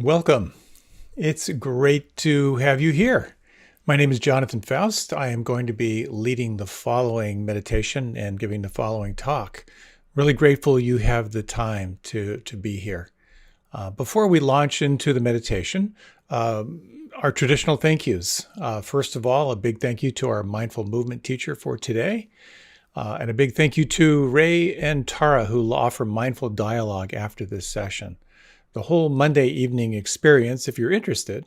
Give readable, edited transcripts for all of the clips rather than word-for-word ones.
Welcome. It's great to have you here. My name is Jonathan Foust. I am going to be leading the following meditation and giving the following talk. Really grateful you have the time to be here. Before we launch into the meditation, our traditional thank yous. First of all, a big thank you to our mindful movement teacher for today. And a big thank you to Ray and Tara, who offer mindful dialogue after this session. The whole Monday evening experience, if you're interested,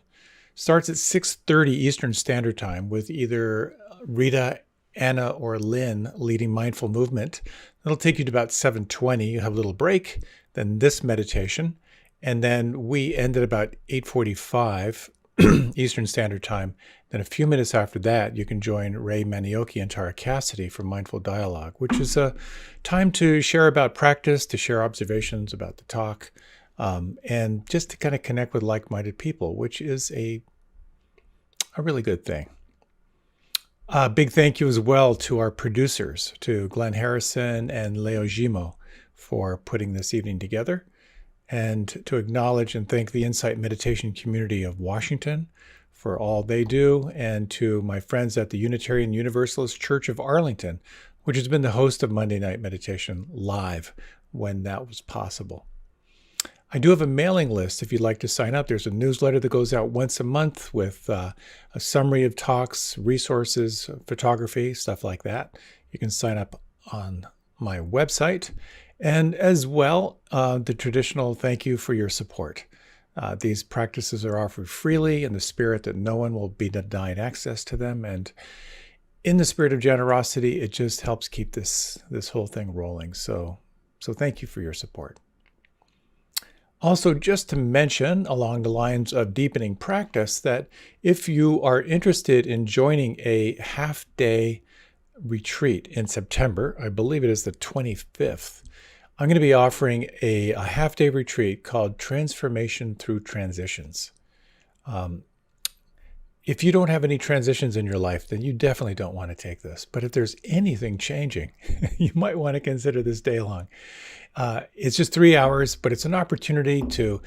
starts at 6:30 Eastern Standard Time with either Rita, Anna, or Lynn leading mindful movement. It'll take you to about 7:20. You have a little break, then this meditation, and then we end at about 8:45 Eastern Standard Time. Then a few minutes after that, you can join Ray Manioki and Tara Cassidy for Mindful Dialogue, which is a time to share about practice, to share observations about the talk, and just to kind of connect with like-minded people, which is a really good thing. Big thank you as well to our producers, to Glenn Harrison and Leo Gimo for putting this evening together, and to acknowledge and thank the Insight Meditation community of Washington for all they do, and to my friends at the Unitarian Universalist Church of Arlington, which has been the host of Monday Night Meditation live when that was possible. I do have a mailing list if you'd like to sign up. There's a newsletter that goes out once a month with a summary of talks, resources, photography, stuff like that. You can sign up on my website. And as well, the traditional thank you for your support. These practices are offered freely in the spirit that no one will be denied access to them. And in the spirit of generosity, it just helps keep this whole thing rolling. So thank you for your support. Also, just to mention, along the lines of deepening practice, that if you are interested in joining a half-day retreat in September, I believe it is the 25th, I'm going to be offering a half-day retreat called Transformation Through Transitions. If you don't have any transitions in your life, then you definitely don't want to take this. But if there's anything changing, you might want to consider this day long. It's just 3 hours, but it's an opportunity to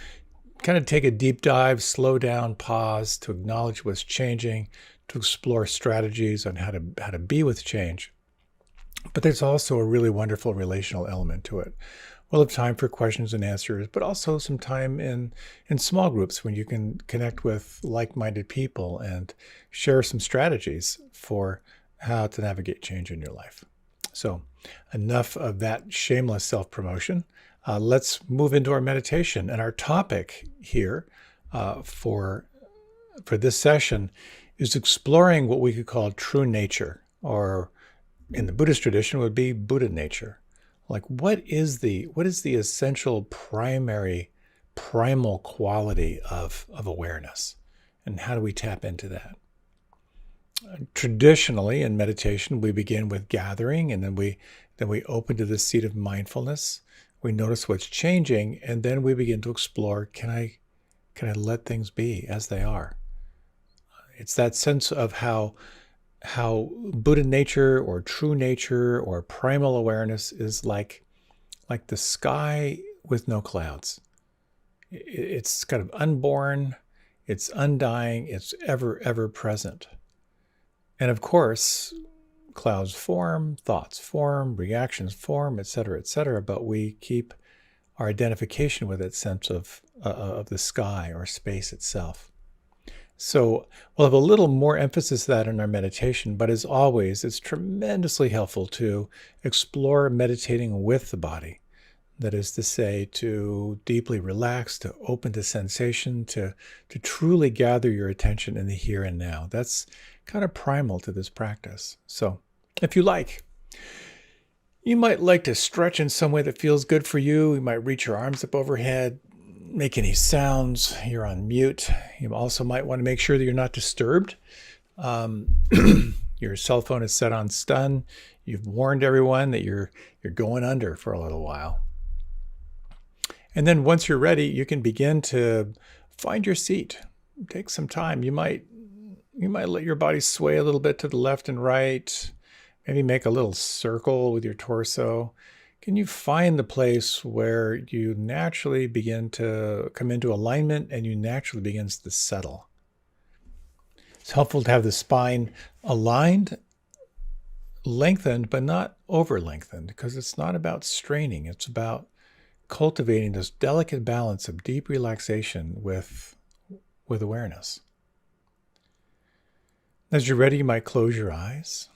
kind of take a deep dive, slow down, pause, to acknowledge what's changing, to explore strategies on how to be with change. But there's also a really wonderful relational element to it. We'll have time for questions and answers, but also some time in small groups when you can connect with like-minded people and share some strategies for how to navigate change in your life. So enough of that shameless self-promotion. Let's move into our meditation. And our topic here for this session is exploring what we could call true nature, or in the Buddhist tradition would be Buddha nature. Like, what is the essential primary primal quality of awareness, and how do we tap into that? Traditionally in meditation, we begin with gathering, and then we open to the seat of mindfulness. We notice what's changing, and then we begin to explore, can I let things be as they are? It's that sense of how Buddha nature or true nature or primal awareness is like the sky with no clouds. It's kind of unborn, it's undying, it's ever present. And of course, clouds form, thoughts form, reactions form, etc., but we keep our identification with that sense of the sky or space itself. So we'll have a little more emphasis to that in our meditation, but as always, it's tremendously helpful to explore meditating with the body. That is to say, to deeply relax, to open to sensation, to truly gather your attention in the here and now. That's kind of primal to this practice. So if you like, you might like to stretch in some way that feels good for you. You might reach your arms up overhead, make any sounds. You're on mute. You also might want to make sure that you're not disturbed. Your cell phone is set on stun. You've warned everyone that you're going under for a little while. And then once you're ready, you can begin to find your seat. Take some time. You might let your body sway a little bit to the left and right. Maybe make a little circle with your torso. can you find the place where you naturally begin to come into alignment and you naturally begins to settle? It's helpful to have the spine aligned, lengthened, but not over lengthened, because it's not about straining. It's about cultivating this delicate balance of deep relaxation with awareness. As you're ready, you might close your eyes.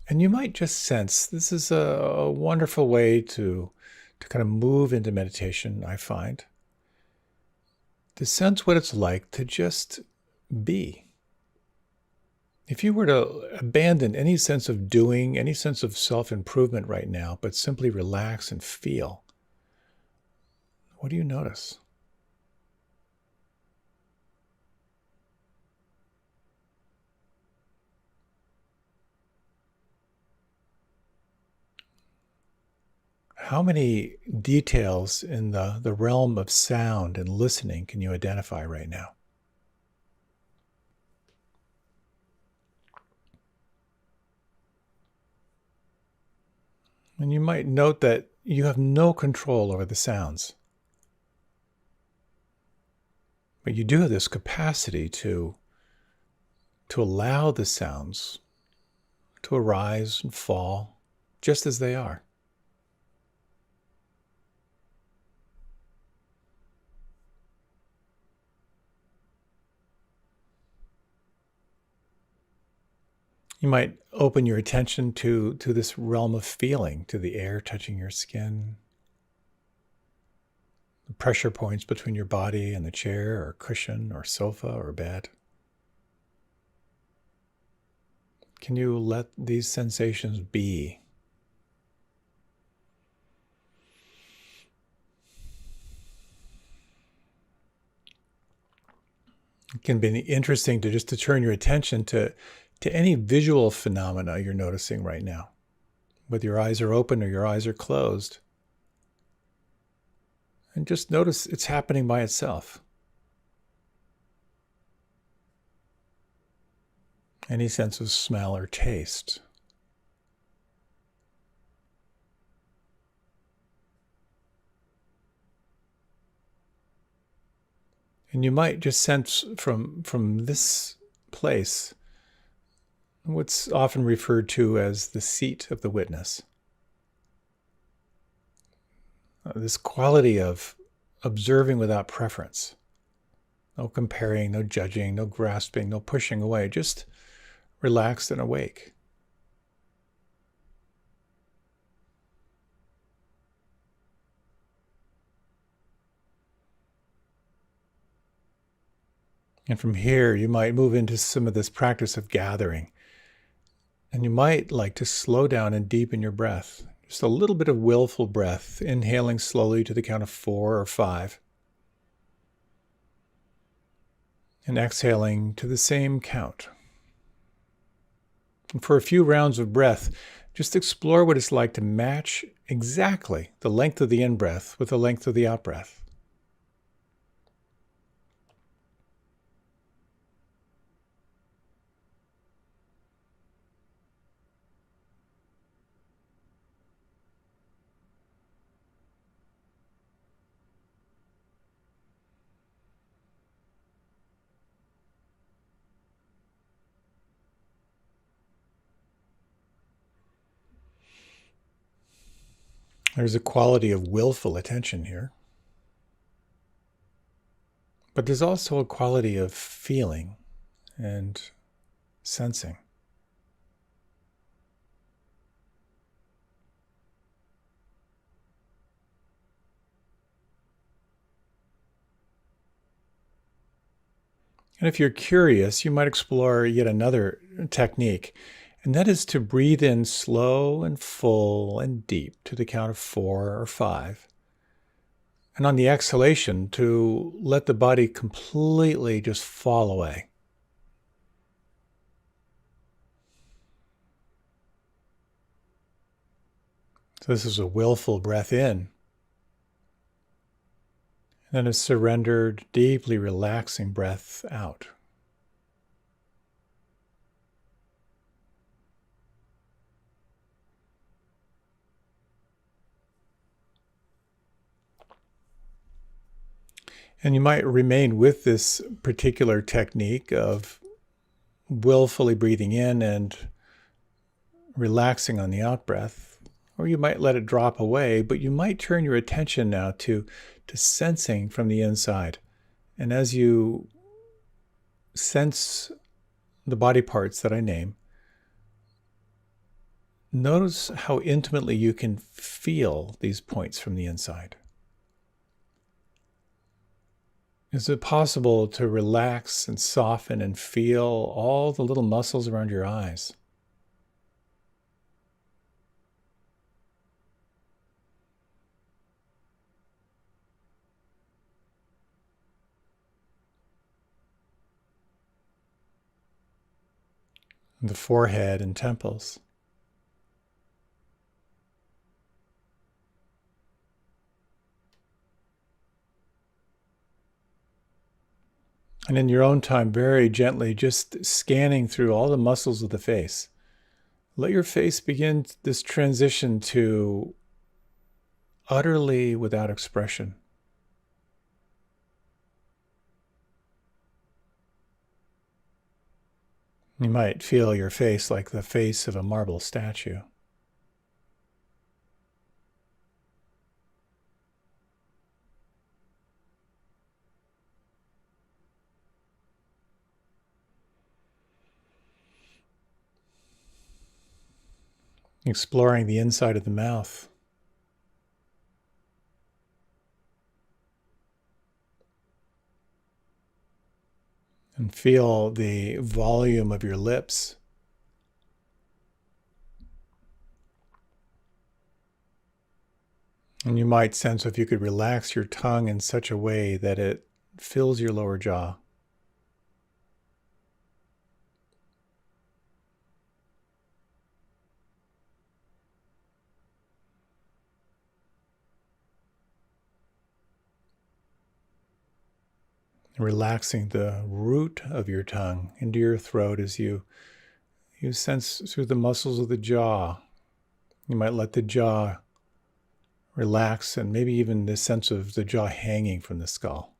And you might just sense, this is a wonderful way to kind of move into meditation, I find. To sense what it's like to just be. If you were to abandon any sense of doing, any sense of self-improvement right now, but simply relax and feel, what do you notice? How many details in the realm of sound and listening can you identify right now? And you might note that you have no control over the sounds. But you do have this capacity to allow the sounds to arise and fall just as they are. You might open your attention to this realm of feeling, to the air touching your skin, the pressure points between your body and the chair or cushion or sofa or bed. Can you let these sensations be? It can be interesting to turn your attention to any visual phenomena you're noticing right now, whether your eyes are open or your eyes are closed. And just notice it's happening by itself. Any sense of smell or taste. And you might just sense from this place what's often referred to as the seat of the witness. This quality of observing without preference. No comparing, no judging, no grasping, no pushing away, just relaxed and awake. And from here, you might move into some of this practice of gathering. And you might like to slow down and deepen your breath. Just a little bit of willful breath, inhaling slowly to the count of 4 or 5. And exhaling to the same count. And for a few rounds of breath, just explore what it's like to match exactly the length of the in-breath with the length of the out-breath. There's a quality of willful attention here. But there's also a quality of feeling and sensing. And if you're curious, you might explore yet another technique, and that is to breathe in slow and full and deep to the count of 4 or 5. And on the exhalation, to let the body completely just fall away. So this is a willful breath in. And then a surrendered, deeply relaxing breath out. And you might remain with this particular technique of willfully breathing in and relaxing on the out breath, or you might let it drop away, but you might turn your attention now to sensing from the inside. And as you sense the body parts that I name, notice how intimately you can feel these points from the inside. Is it possible to relax and soften and feel all the little muscles around your eyes? The forehead and temples. And in your own time, very gently, just scanning through all the muscles of the face. Let your face begin this transition to utterly without expression. You might feel your face like the face of a marble statue. Exploring the inside of the mouth. And feel the volume of your lips. And you might sense if you could relax your tongue in such a way that it fills your lower jaw. Relaxing the root of your tongue into your throat as you sense through the muscles of the jaw. You might let the jaw relax, and maybe even this sense of the jaw hanging from the skull.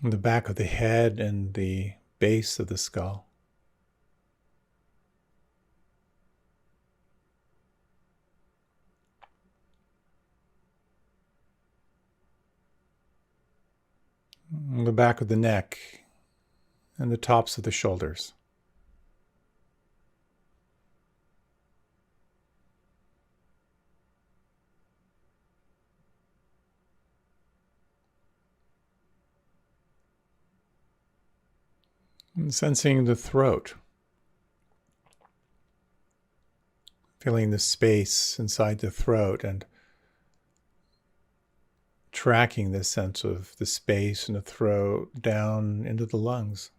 The back of the head and the base of the skull. The back of the neck and the tops of the shoulders. And sensing the throat. Feeling the space inside the throat and tracking this sense of the space in the throat down into the lungs.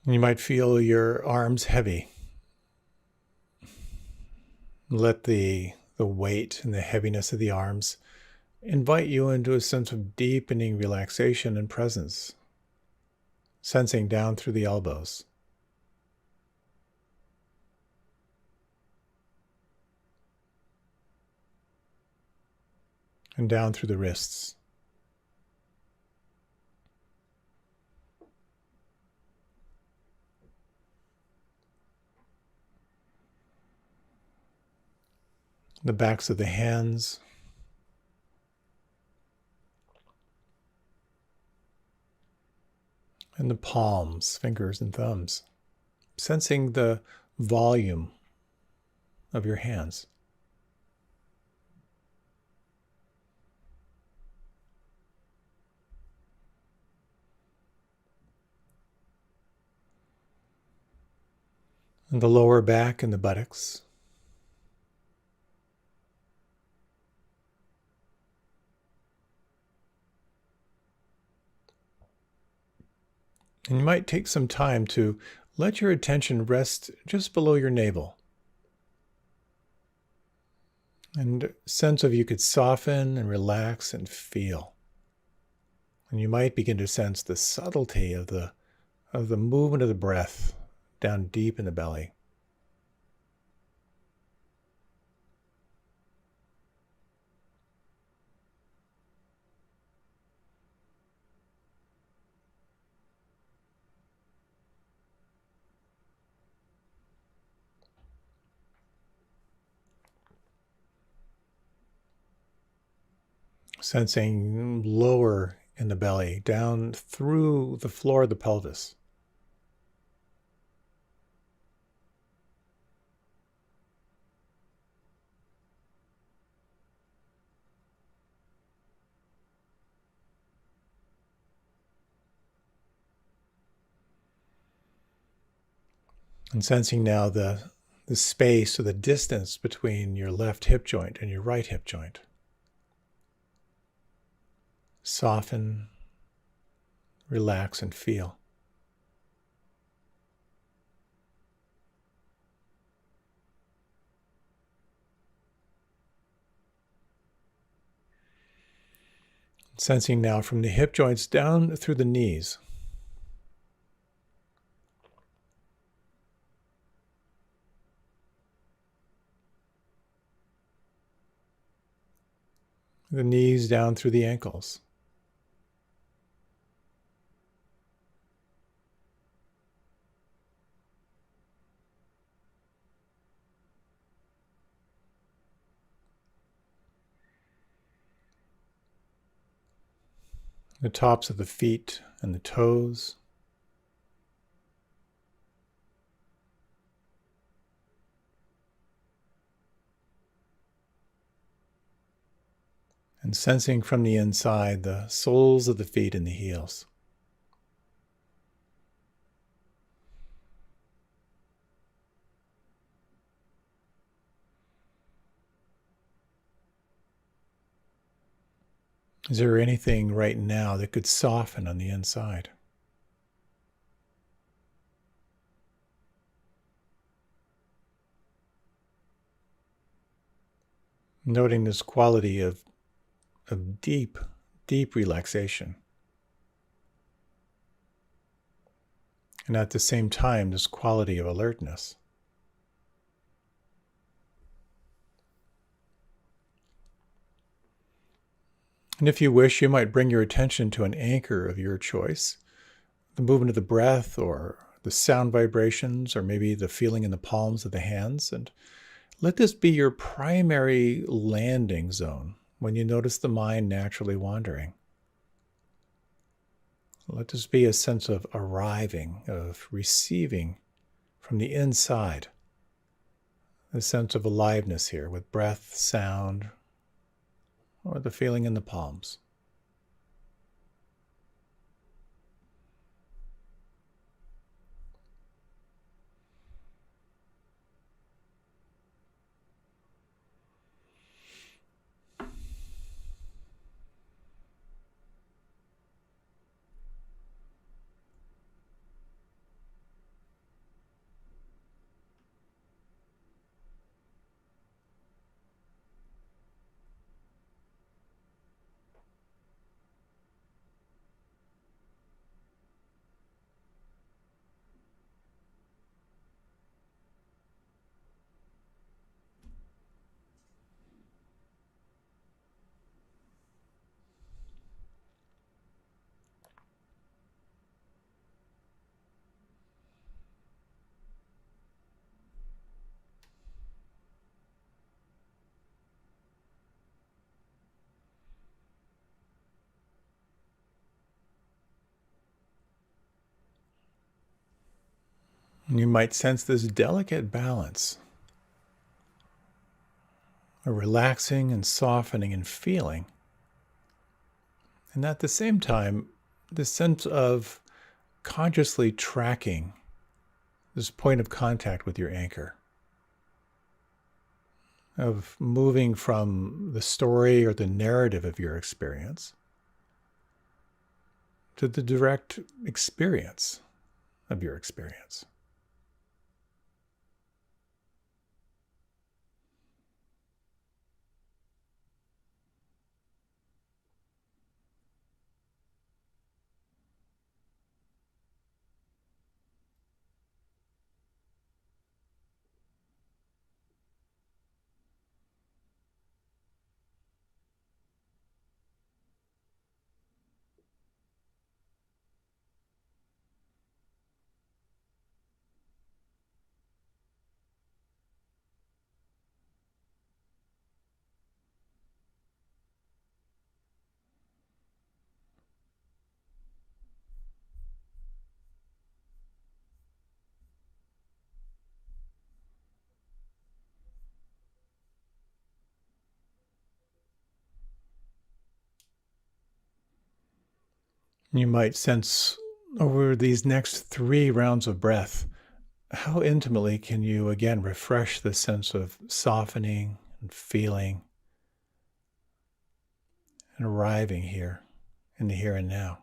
You might feel your arms heavy. Let the weight and the heaviness of the arms invite you into a sense of deepening relaxation and presence, sensing down through the elbows. And down through the wrists. The backs of the hands. And the palms, fingers and thumbs. Sensing the volume of your hands. And the lower back and the buttocks. And you might take some time to let your attention rest just below your navel. And sense of you could soften and relax and feel. And you might begin to sense the subtlety of the movement of the breath down deep in the belly. Sensing lower in the belly, down through the floor of the pelvis. And sensing now the space or the distance between your left hip joint and your right hip joint. Soften, relax, and feel. Sensing now from the hip joints down through the knees. The knees down through the ankles. The tops of the feet and the toes. And sensing from the inside the soles of the feet and the heels. Is there anything right now that could soften on the inside? Noting this quality of deep, deep relaxation. And at the same time, this quality of alertness. And if you wish, you might bring your attention to an anchor of your choice, the movement of the breath or the sound vibrations, or maybe the feeling in the palms of the hands. And let this be your primary landing zone when you notice the mind naturally wandering. Let this be a sense of arriving, of receiving from the inside, a sense of aliveness here with breath, sound, or the feeling in the palms. And you might sense this delicate balance, a relaxing and softening and feeling. And at the same time, this sense of consciously tracking this point of contact with your anchor, of moving from the story or the narrative of your experience to the direct experience of your experience. You might sense over these next 3 rounds of breath, how intimately can you again refresh the sense of softening and feeling and arriving here in the here and now.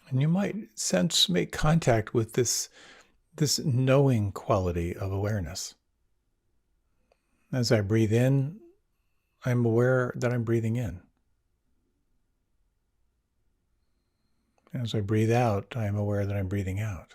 And you might sense, make contact with this knowing quality of awareness. As I breathe in, I'm aware that I'm breathing in. As I breathe out, I am aware that I'm breathing out.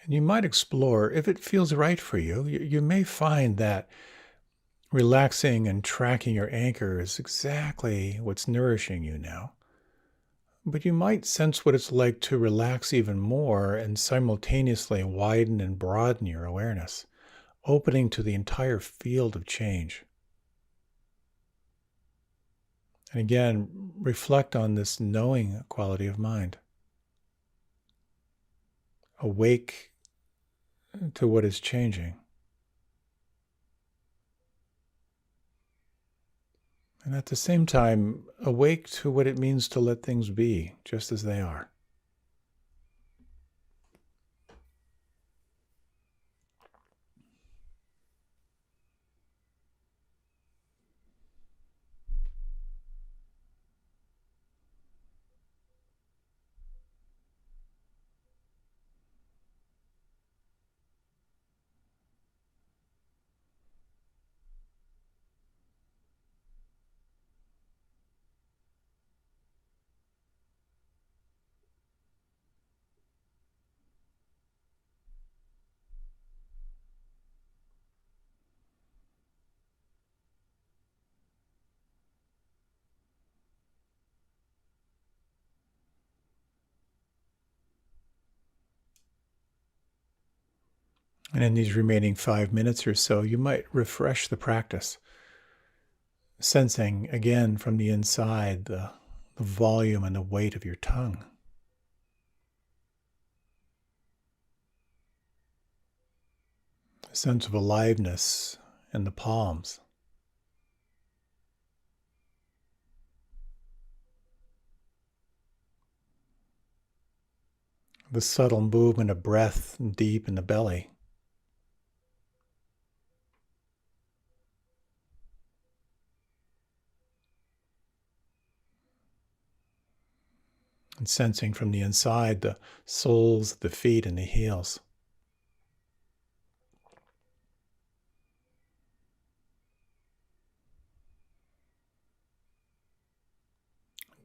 And you might explore, if it feels right for you, you may find that relaxing and tracking your anchor is exactly what's nourishing you now. But you might sense what it's like to relax even more and simultaneously widen and broaden your awareness, opening to the entire field of change. And again, reflect on this knowing quality of mind. Awake to what is changing. And at the same time, awake to what it means to let things be just as they are. And in these remaining 5 minutes or so, you might refresh the practice, sensing again from the inside the volume and the weight of your tongue. A sense of aliveness in the palms. The subtle movement of breath deep in the belly. And sensing from the inside the soles of the feet and the heels.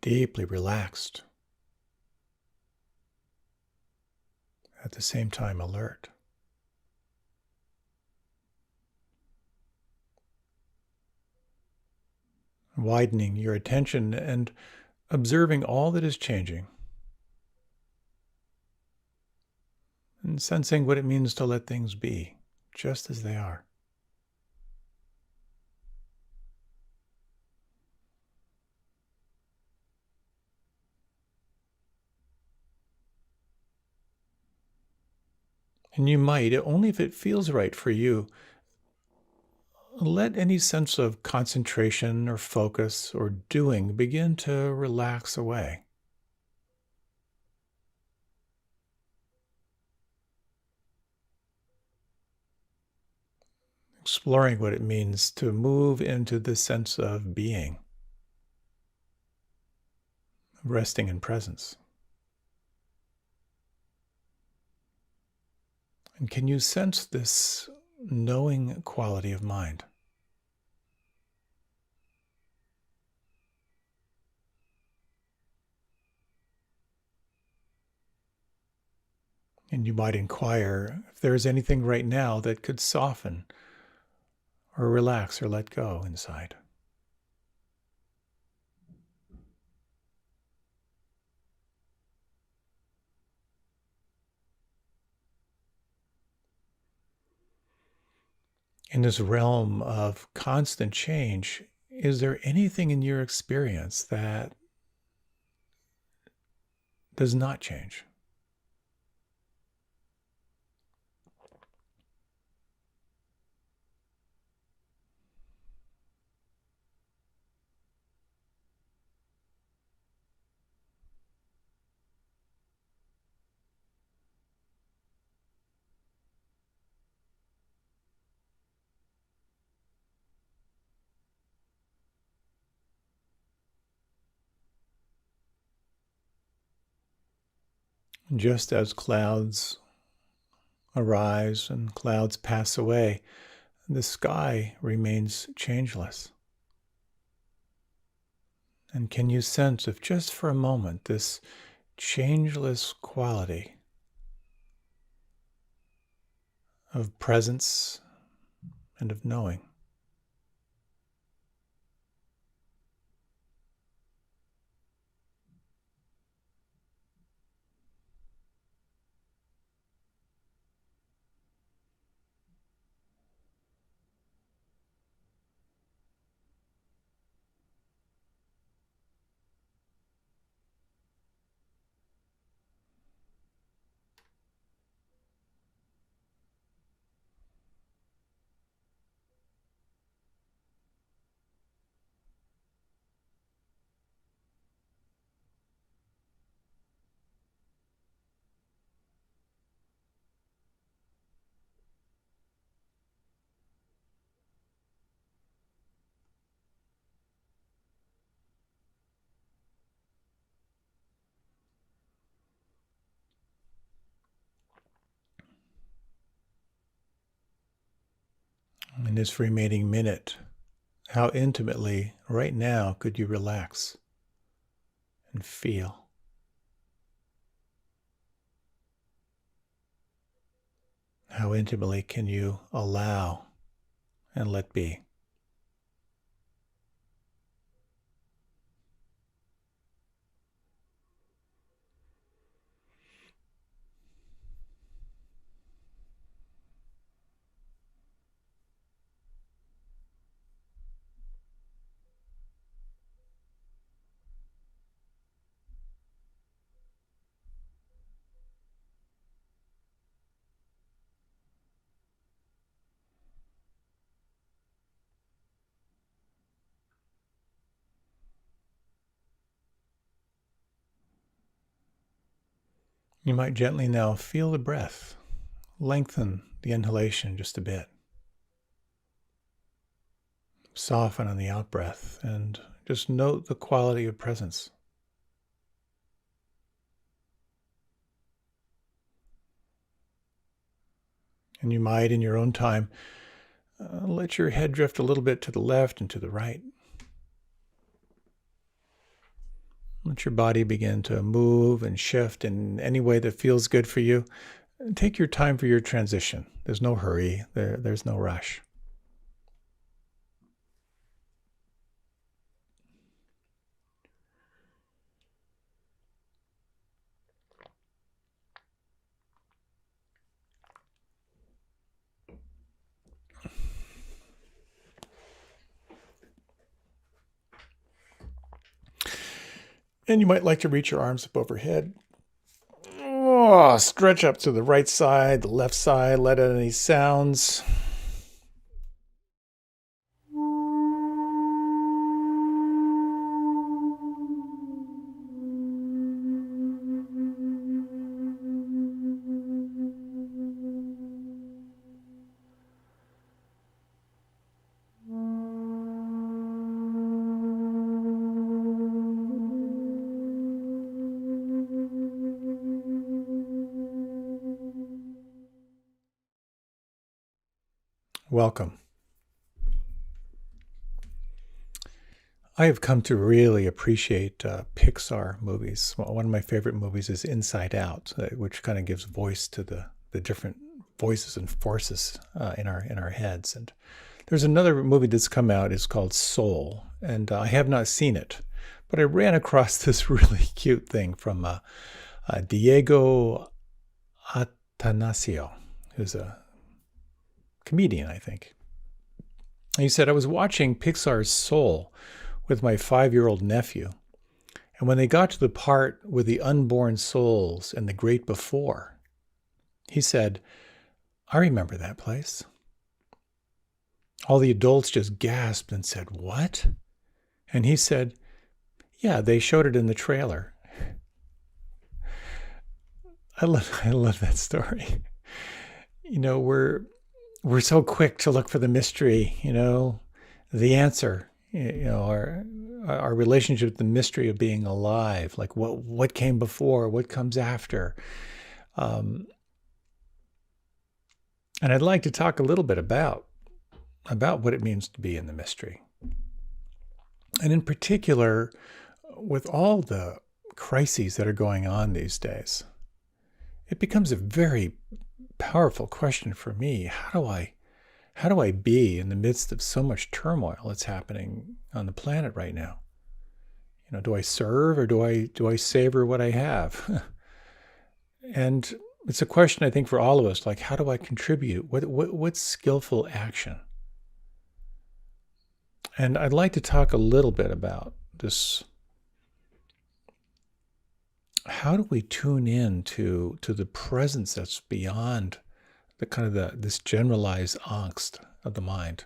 Deeply relaxed. At the same time alert. widening your attention and observing all that is changing and sensing what it means to let things be just as they are. And you might, only if it feels right for you, let any sense of concentration or focus or doing begin to relax away. Exploring what it means to move into the sense of being, resting in presence. And can you sense this knowing quality of mind? And you might inquire if there is anything right now that could soften or relax or let go inside. In this realm of constant change, is there anything in your experience that does not change? Just as clouds arise and clouds pass away, the sky remains changeless. And can you sense, if just for a moment, this changeless quality of presence and of knowing? In this remaining minute, how intimately right now could you relax and feel? How intimately can you allow and let be? You might gently now feel the breath. Lengthen the inhalation just a bit. Soften on the out-breath and just note the quality of presence. And you might, in your own time, let your head drift a little bit to the left and to the right. Let your body begin to move and shift in any way that feels good for you. Take your time for your transition. There's no hurry. There's no rush. And you might like to reach your arms up overhead. Oh, stretch up to the right side, the left side, let out any sounds. Welcome. I have come to really appreciate Pixar movies. One of my favorite movies is Inside Out, which kind of gives voice to the different voices and forces in our heads. And there's another movie that's come out. It's called Soul, and I have not seen it, but I ran across this really cute thing from Diego Atanasio, who's a comedian, I think. He said, I was watching Pixar's Soul with my 5-year-old nephew, and when they got to the part with the unborn souls and the great before, he said, I remember that place. All the adults just gasped and said, what? And he said, yeah, they showed it in the trailer. I love that story. You know, we're so quick to look for the mystery, the answer, our relationship with the mystery of being alive, like what came before, what comes after. And I'd like to talk a little bit about what it means to be in the mystery. And in particular, with all the crises that are going on these days, it becomes a very powerful question for me. How do I be in the midst of so much turmoil that's happening on the planet right now? Do I serve or do I savor what I have? And it's a question I think for all of us, like, how do I contribute? What's skillful action? And I'd like to talk a little bit about this. How do we tune in to the presence that's beyond the kind of this generalized angst of the mind?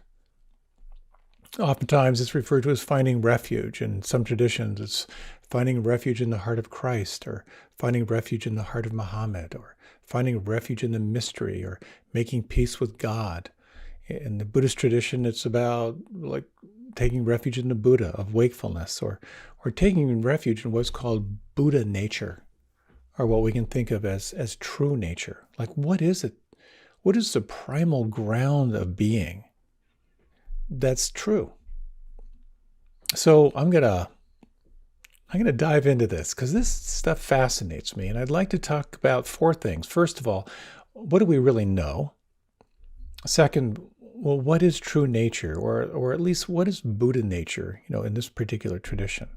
Oftentimes it's referred to as finding refuge. In some traditions, it's finding refuge in the heart of Christ, or finding refuge in the heart of Muhammad, or finding refuge in the mystery, or making peace with God. In the Buddhist tradition, it's about like taking refuge in the Buddha of wakefulness, or taking refuge in what's called Buddha nature, or what we can think of as true nature. Like, what is it? What is the primal ground of being that's true? So I'm gonna dive into this because this stuff fascinates me, and I'd like to talk about 4 things. First of all, what do we really know? Second, well, what is true nature, or at least what is Buddha nature, in this particular tradition?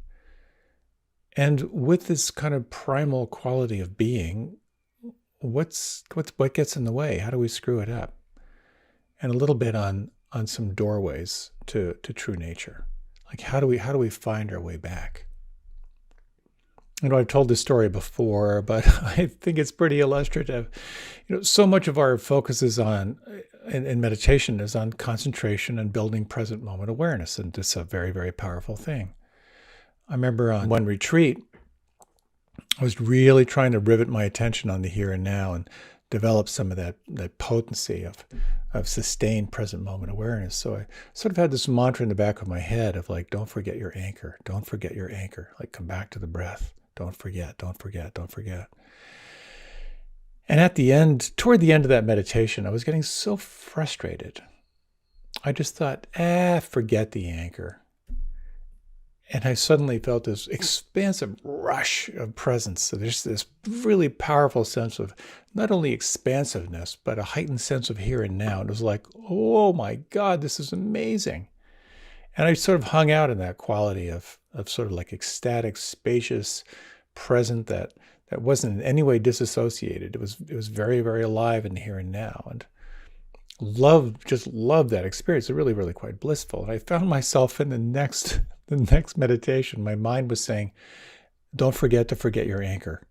And with this kind of primal quality of being, what gets in the way? How do we screw it up? And a little bit on some doorways to true nature. Like, how do we find our way back? I've told this story before, but I think it's pretty illustrative. So much of our focus is on, in meditation, is on concentration and building present moment awareness, and it's a very, very powerful thing. I remember on one retreat, I was really trying to rivet my attention on the here and now and develop some of that potency of sustained present moment awareness. So I sort of had this mantra in the back of my head of like, don't forget your anchor, don't forget your anchor, like come back to the breath, don't forget, don't forget, don't forget. And toward the end of that meditation, I was getting so frustrated. I just thought, forget the anchor. And I suddenly felt this expansive rush of presence. So there's this really powerful sense of not only expansiveness, but a heightened sense of here and now. It was like, oh my God, this is amazing. And I sort of hung out in that quality of sort of like ecstatic, spacious, present that wasn't in any way disassociated. It was very, very alive in the here and now. And just loved that experience. It really, really quite blissful. And I found myself in the next meditation, my mind was saying, Don't forget to forget your anchor.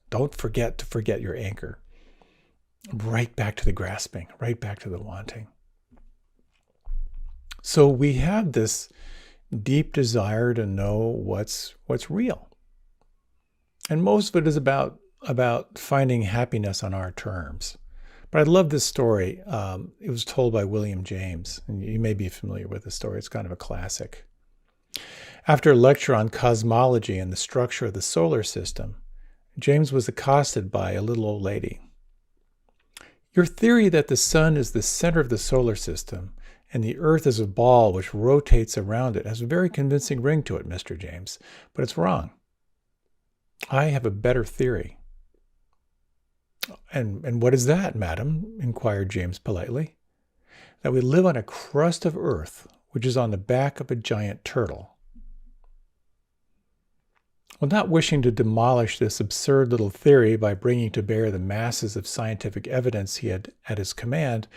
Don't forget to forget your anchor. Right back to the grasping, right back to the wanting. So we have this deep desire to know what's real. And most of it is about finding happiness on our terms. But I love this story. It was told by William James, and you may be familiar with the story. It's kind of a classic. After a lecture on cosmology and the structure of the solar system, James was accosted by a little old lady. Your theory that the sun is the center of the solar system and the earth is a ball which rotates around it has a very convincing ring to it, Mr. James, but it's wrong. I have a better theory. And what is that, madam? Inquired James politely. That we live on a crust of earth, which is on the back of a giant turtle. Well, not wishing to demolish this absurd little theory by bringing to bear the masses of scientific evidence he had at his command,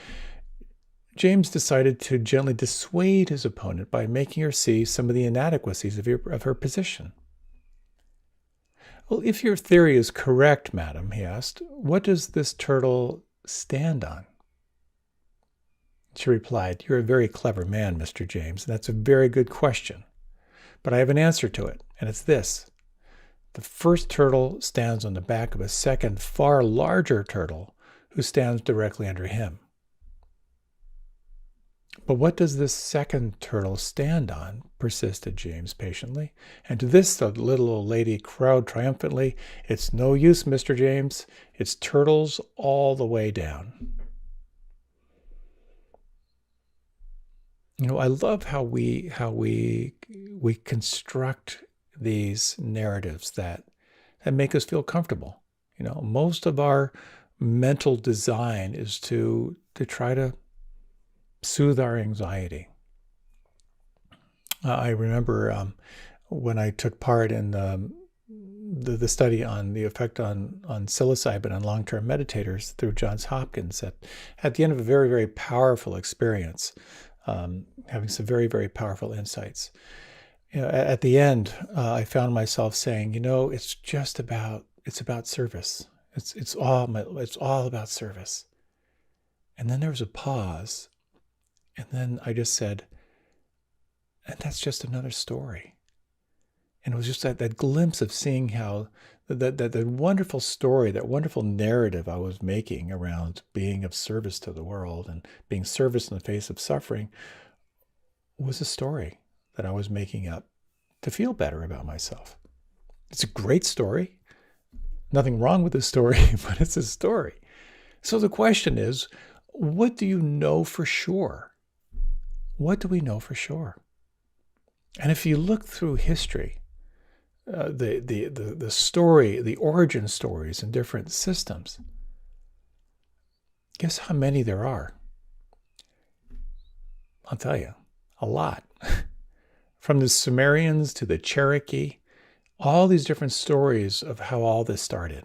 James decided to gently dissuade his opponent by making her see some of the inadequacies of her position. Well, if your theory is correct, madam, he asked, what does this turtle stand on? She replied, you're a very clever man, Mr. James, and that's a very good question. But I have an answer to it, and it's this. The first turtle stands on the back of a second, far larger turtle who stands directly under him. But what does this second turtle stand on? Persisted James patiently. And to this the little old lady crowed triumphantly, it's no use, Mr. James. It's turtles all the way down. I love how we construct these narratives that make us feel comfortable. Most of our mental design is to try to soothe our anxiety. I remember when I took part in the study on the effect on psilocybin on long-term meditators through Johns Hopkins at the end of a very, very powerful experience, having some very, very powerful insights. At the end, I found myself saying, it's about service. It's all about service. And then there was a pause. And then I just said, and that's just another story. And it was just that glimpse of seeing how that wonderful story, that wonderful narrative I was making around being of service to the world and being service in the face of suffering was a story that I was making up to feel better about myself. It's a great story. Nothing wrong with the story, but it's a story. So the question is, what do you know for sure? What do we know for sure? And if you look through history, the story, the origin stories in different systems, guess how many there are? I'll tell you, a lot. From the Sumerians to the Cherokee, all these different stories of how all this started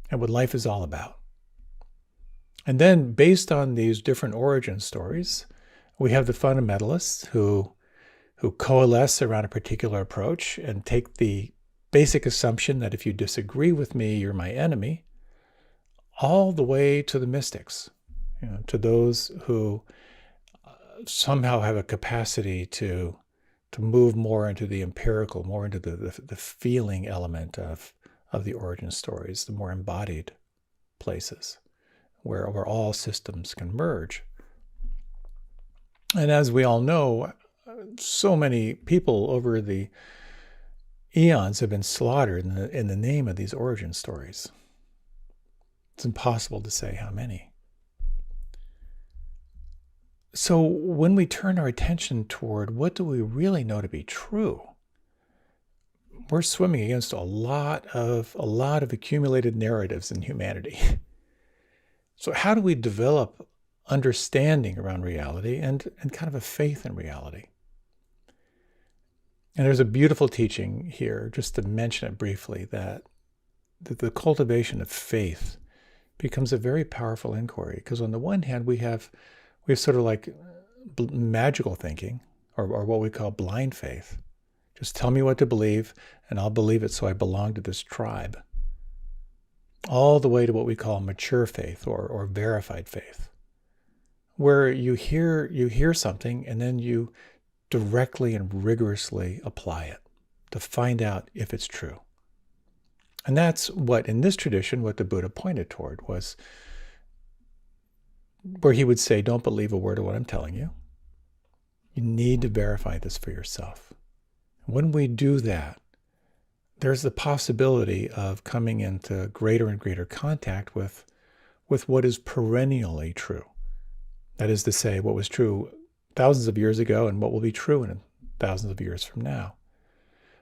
and what life is all about. And then based on these different origin stories, we have the fundamentalists who coalesce around a particular approach and take the basic assumption that if you disagree with me, you're my enemy, all the way to the mystics, to those who somehow have a capacity to move more into the empirical, more into the feeling element of the origin stories, the more embodied places where all systems can merge. And as we all know, so many people over the eons have been slaughtered in the name of these origin stories. It's impossible to say how many. So when we turn our attention toward what do we really know to be true, we're swimming against a lot of accumulated narratives in humanity. So how do we develop understanding around reality and kind of a faith in reality? And there's a beautiful teaching here, just to mention it briefly, that the cultivation of faith becomes a very powerful inquiry. Because on the one hand, we have sort of like magical thinking, or what we call blind faith, Just tell me what to believe, and I'll believe it so I belong to this tribe. All the way to what we call mature faith or verified faith, where you hear something and then you directly and rigorously apply it to find out if it's true. And that's what, in this tradition, what the Buddha pointed toward was where he would say, don't believe a word of what I'm telling you. You need to verify this for yourself. When we do that, there's the possibility of coming into greater and greater contact with what is perennially true. That is to say, what was true thousands of years ago and what will be true in thousands of years from now.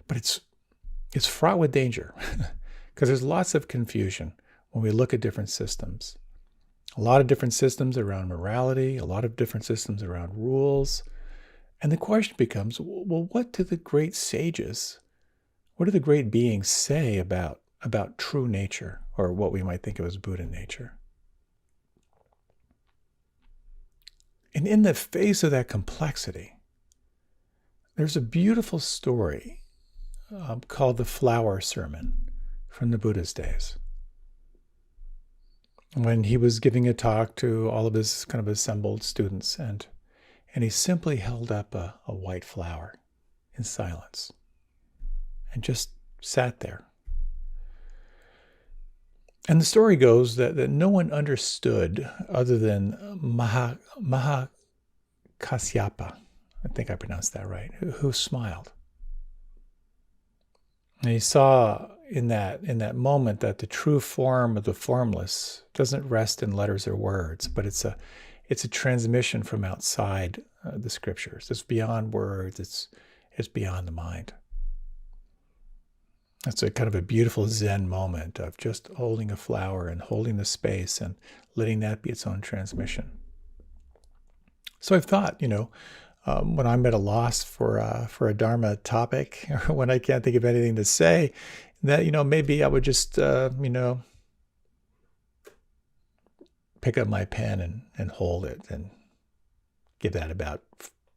But it's fraught with danger because there's lots of confusion when we look at different systems. A lot of different systems around morality, a lot of different systems around rules. And the question becomes, well, what do the great sages, what do the great beings say about true nature, or what we might think of as Buddha nature? And in the face of that complexity, there's a beautiful story called the Flower Sermon from the Buddha's days. When he was giving a talk to all of his kind of assembled students, and he simply held up a white flower in silence and just sat there. And the story goes that no one understood other than Mahakasyapa, I think I pronounced that right, who smiled. And he saw in that moment that the true form of the formless doesn't rest in letters or words, but it's a transmission from outside the scriptures. It's beyond words. It's beyond the mind. It's a kind of a beautiful Zen moment of just holding a flower and holding the space and letting that be its own transmission. So I've thought, when I'm at a loss for a Dharma topic, or when I can't think of anything to say, that, maybe I would just, pick up my pen and hold it and give that about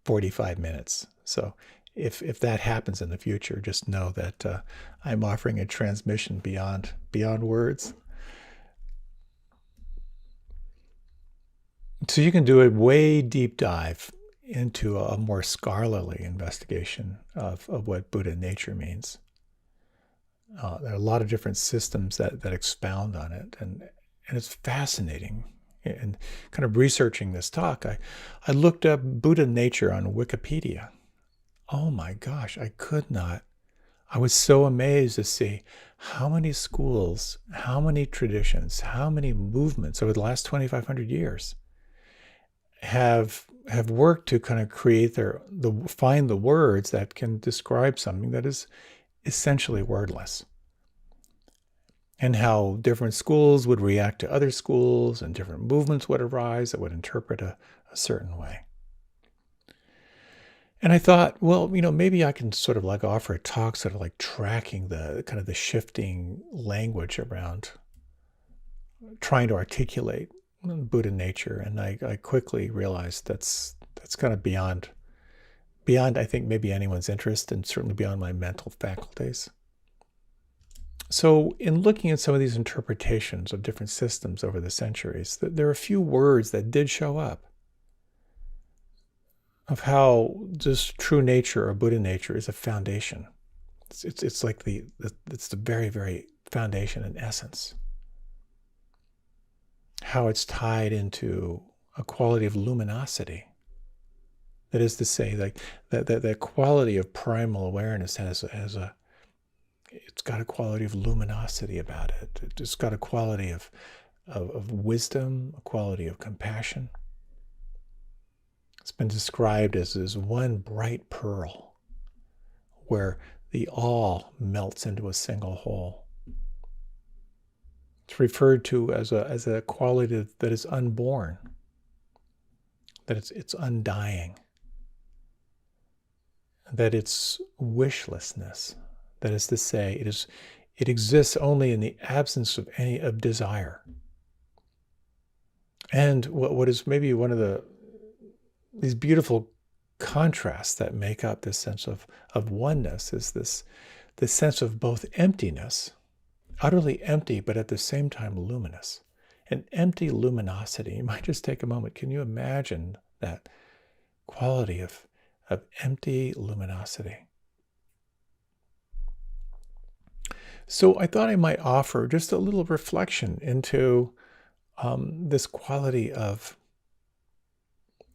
45 minutes. So if that happens in the future, just know that I'm offering a transmission beyond words. So you can do a way deep dive into a more scholarly investigation of what Buddha nature means. There are a lot of different systems that expound on it, and it's fascinating. And kind of researching this talk, I looked up Buddha nature on Wikipedia. Oh my gosh, I was so amazed to see how many schools, how many traditions, how many movements over the last 2,500 years have worked to kind of create find the words that can describe something that is essentially wordless. And how different schools would react to other schools, and different movements would arise that would interpret a certain way. And I thought, well, maybe I can sort of like offer a talk sort of like tracking the kind of the shifting language around trying to articulate Buddha nature. And I quickly realized that's kind of beyond, I think, maybe anyone's interest, and certainly beyond my mental faculties. So in looking at some of these interpretations of different systems over the centuries, there are a few words that did show up of how just true nature or Buddha nature is a foundation. It's like it's the very, very foundation and essence. How it's tied into a quality of luminosity. That is to say, like that quality of primal awareness it's got a quality of luminosity about it. It's got a quality of wisdom, a quality of compassion. It's been described as one bright pearl where the all melts into a single whole. It's referred to as a quality that is unborn, that it's undying, that it's wishlessness. That is to say, it exists only in the absence of any desire. And what is maybe one of these beautiful contrasts that make up this sense of oneness is this sense of both emptiness, utterly empty, but at the same time luminous. An empty luminosity. You might just take a moment. Can you imagine that quality of empty luminosity? So I thought I might offer just a little reflection into this quality of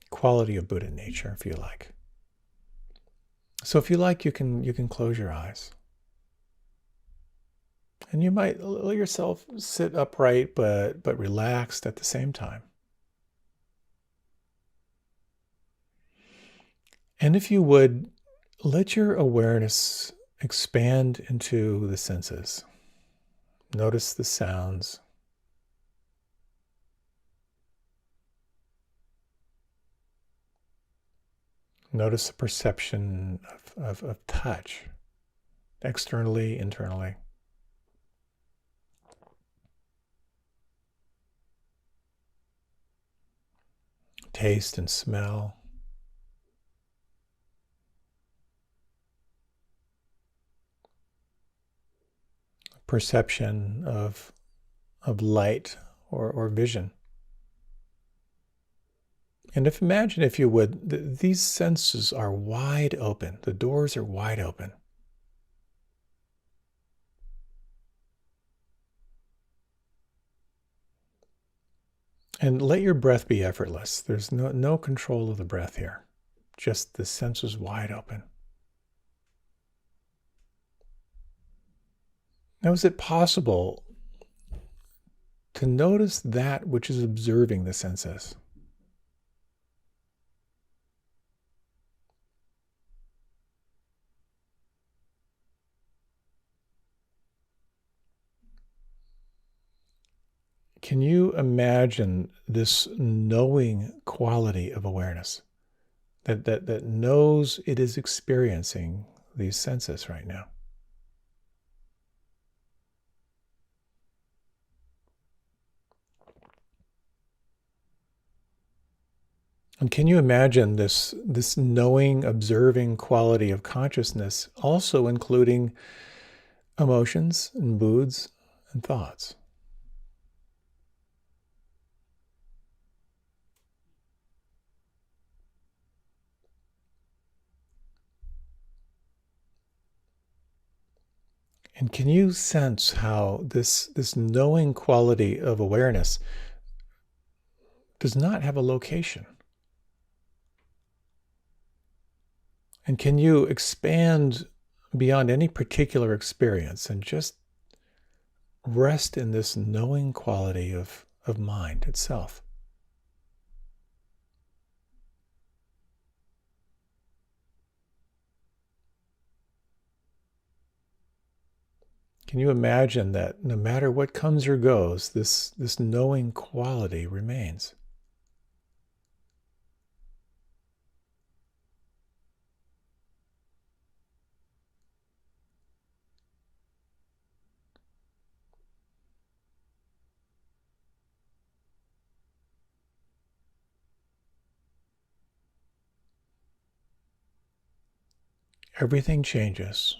Buddha nature, if you like. So if you like, you can close your eyes. And you might let yourself sit upright but relaxed at the same time. And if you would, let your awareness expand into the senses. Notice the sounds. Notice the perception of touch, externally, internally. Taste and smell. Perception of light or vision. And imagine, if you would, these senses are wide open. The doors are wide open. And let your breath be effortless. There's no control of the breath here. Just the senses wide open. Now, is it possible to notice that which is observing the senses? Can you imagine this knowing quality of awareness that knows it is experiencing these senses right now? And can you imagine this knowing, observing quality of consciousness also including emotions and moods and thoughts? And can you sense how this knowing quality of awareness does not have a location? And can you expand beyond any particular experience and just rest in this knowing quality of mind itself? Can you imagine that no matter what comes or goes, this knowing quality remains? Everything changes.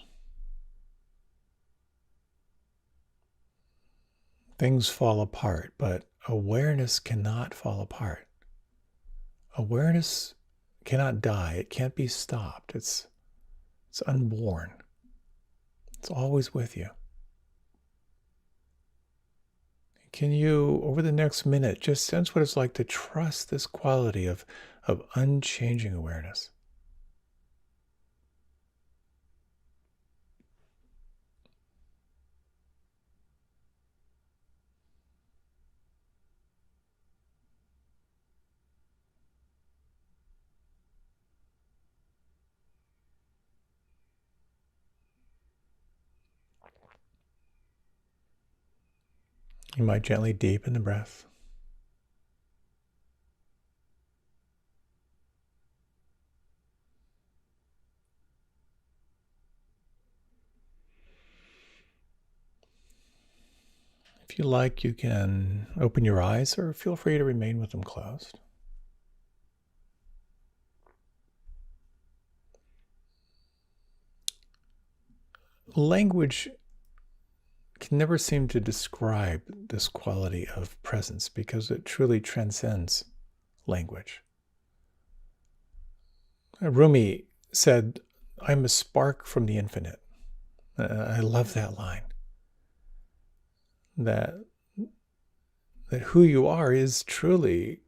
Things fall apart, but awareness cannot fall apart. Awareness cannot die. It can't be stopped. It's unborn. It's always with you. Can you, over the next minute, just sense what it's like to trust this quality of unchanging awareness? You might gently deepen the breath. If you like, you can open your eyes or feel free to remain with them closed. language can never seem to describe this quality of presence because it truly transcends language. Rumi said, "I'm a spark from the infinite." I love that line. That who you are is truly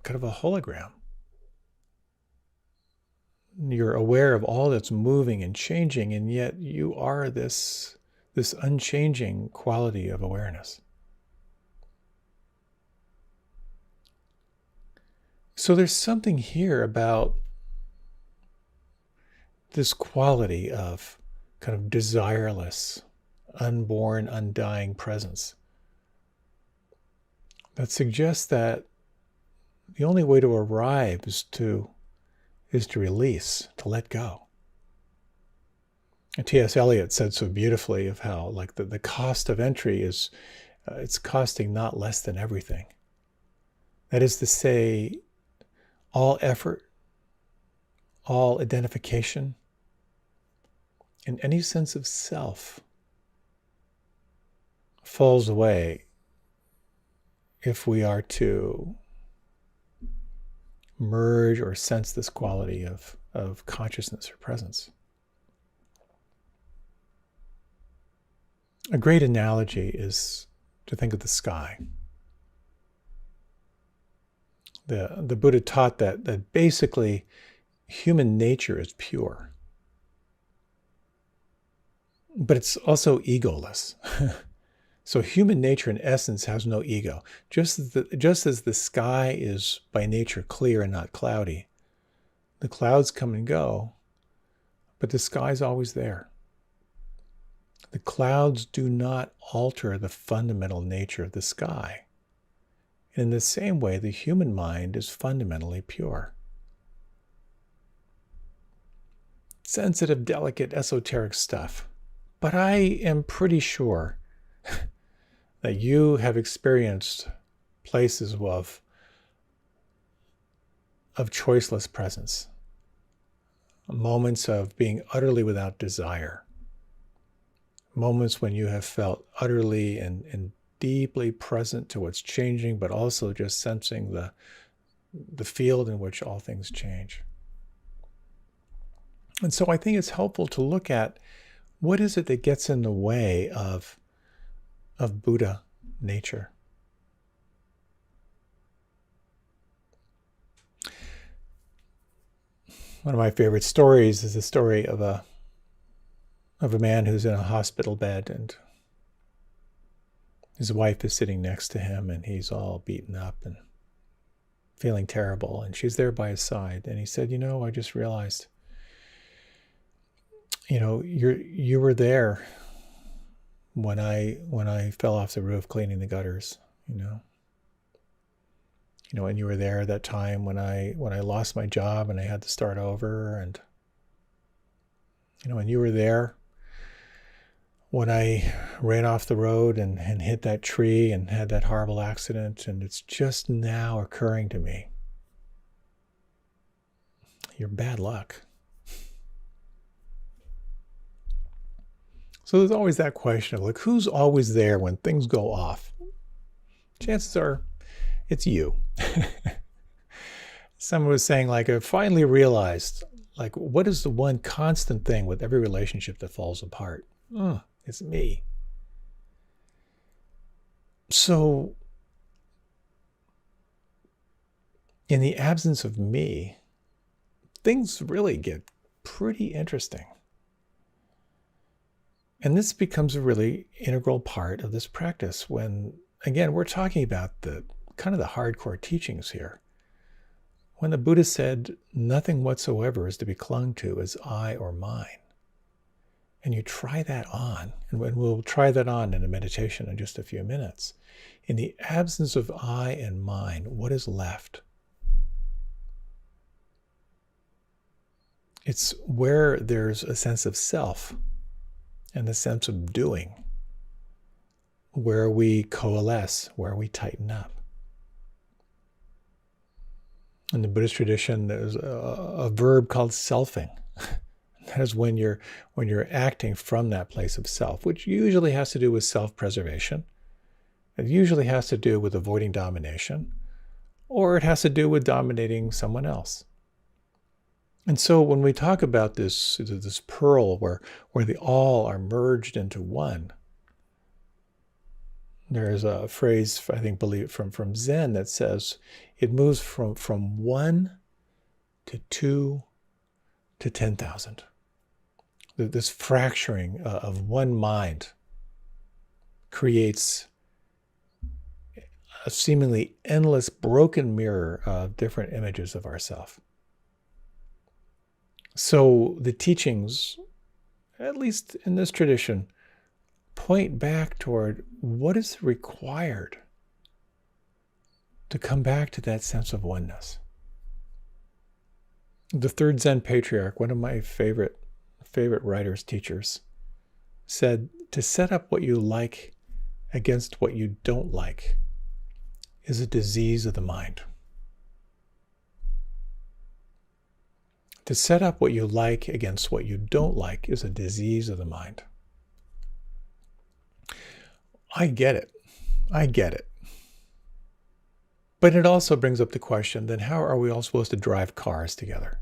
kind of a hologram. You're aware of all that's moving and changing, and yet you are this unchanging quality of awareness. So there's something here about this quality of kind of desireless, unborn, undying presence that suggests that the only way to arrive is to release, to let go. And T.S. Eliot said so beautifully of how, like, the cost of entry is, it's costing not less than everything. That is to say, all effort, all identification, and any sense of self falls away if we are to merge or sense this quality of consciousness or presence. A great analogy is to think of the sky. The Buddha taught that basically human nature is pure, but it's also egoless. So human nature in essence has no ego. Just as the sky is by nature clear and not cloudy, the clouds come and go, but the sky's always there. The clouds do not alter the fundamental nature of the sky. And in the same way, the human mind is fundamentally pure. Sensitive, delicate, esoteric stuff. But I am pretty sure that you have experienced places of choiceless presence, moments of being utterly without desire, moments when you have felt utterly and deeply present to what's changing, but also just sensing the field in which all things change. And so I think it's helpful to look at what is it that gets in the way of Buddha nature. One of my favorite stories is the story of a man who's in a hospital bed, and his wife is sitting next to him, and he's all beaten up and feeling terrible, and she's there by his side. And he said, I just realized, you were there when I fell off the roof cleaning the gutters, and you were there that time when I lost my job and I had to start over, and and you were there when I ran off the road and hit that tree and had that horrible accident, and it's just now occurring to me. You're bad luck. So there's always that question of who's always there when things go off? Chances are it's you. Someone was saying, I finally realized, what is the one constant thing with every relationship that falls apart? It's me. So, in the absence of me, things really get pretty interesting. And this becomes a really integral part of this practice when, again, we're talking about the kind of the hardcore teachings here. When the Buddha said, nothing whatsoever is to be clung to as I or mine. And you try that on, and we'll try that on in a meditation in just a few minutes. In the absence of I and mine, what is left? It's where there's a sense of self and the sense of doing, where we coalesce, where we tighten up. In the Buddhist tradition, there's a verb called selfing. That is when you're acting from that place of self, which usually has to do with self-preservation. It usually has to do with avoiding domination, or it has to do with dominating someone else. And so when we talk about this pearl where the all are merged into one, there's a phrase, I think, from Zen that says it moves from 1 to 2 to 10,000. This fracturing of one mind creates a seemingly endless broken mirror of different images of ourself. So the teachings, at least in this tradition, point back toward what is required to come back to that sense of oneness. The third Zen patriarch, one of my favorite writers, teachers, said to set up what you like against what you don't like is a disease of the mind. To set up what you like against what you don't like is a disease of the mind. I get it. But it also brings up the question, then how are we all supposed to drive cars together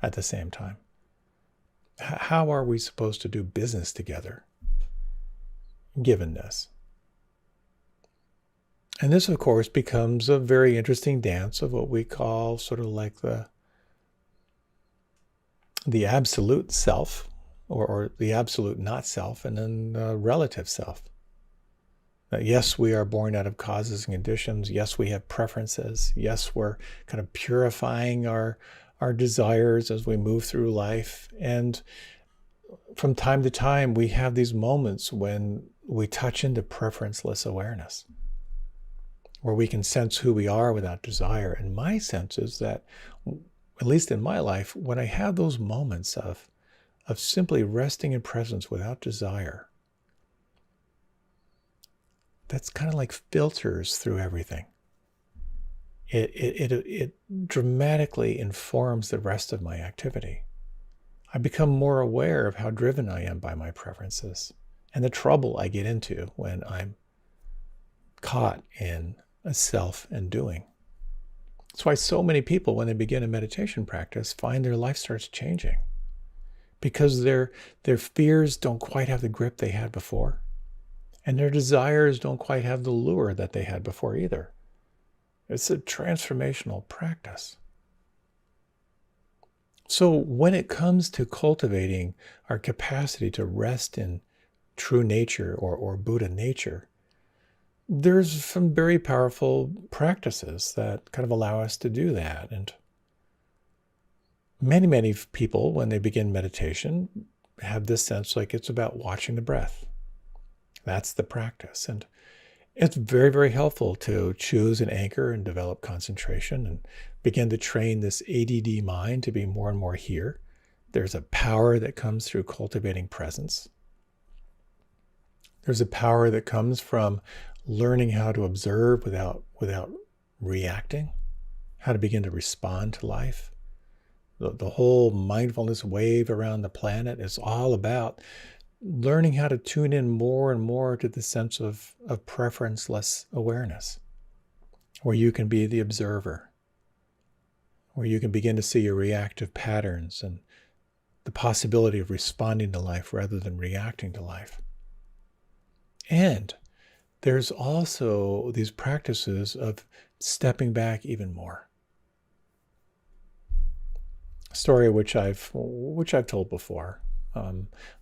at the same time? How are we supposed to do business together, given this? And this, of course, becomes a very interesting dance of what we call sort of like the absolute self, or the absolute not self, and then the relative self. Yes, we are born out of causes and conditions. Yes, we have preferences. Yes, we're kind of purifying our desires as we move through life. And from time to time, we have these moments when we touch into preferenceless awareness, where we can sense who we are without desire. And my sense is that, at least in my life, when I have those moments of simply resting in presence without desire, that's kind of like filters through everything. It dramatically informs the rest of my activity. I become more aware of how driven I am by my preferences and the trouble I get into when I'm caught in a self and doing. That's why so many people, when they begin a meditation practice, find their life starts changing, because their fears don't quite have the grip they had before. And their desires don't quite have the lure that they had before either. It's a transformational practice. So when it comes to cultivating our capacity to rest in true nature or Buddha nature, there's some very powerful practices that kind of allow us to do that. And many people, when they begin meditation, have this sense like it's about watching the breath. That's the practice. And it's very, very helpful to choose an anchor and develop concentration and begin to train this ADD mind to be more and more here. There's a power that comes through cultivating presence. There's a power that comes from learning how to observe without reacting, how to begin to respond to life. The whole mindfulness wave around the planet is all about learning how to tune in more and more to the sense of preferenceless awareness, where you can be the observer, where you can begin to see your reactive patterns and the possibility of responding to life rather than reacting to life. And there's also these practices of stepping back even more. A story which I've told before.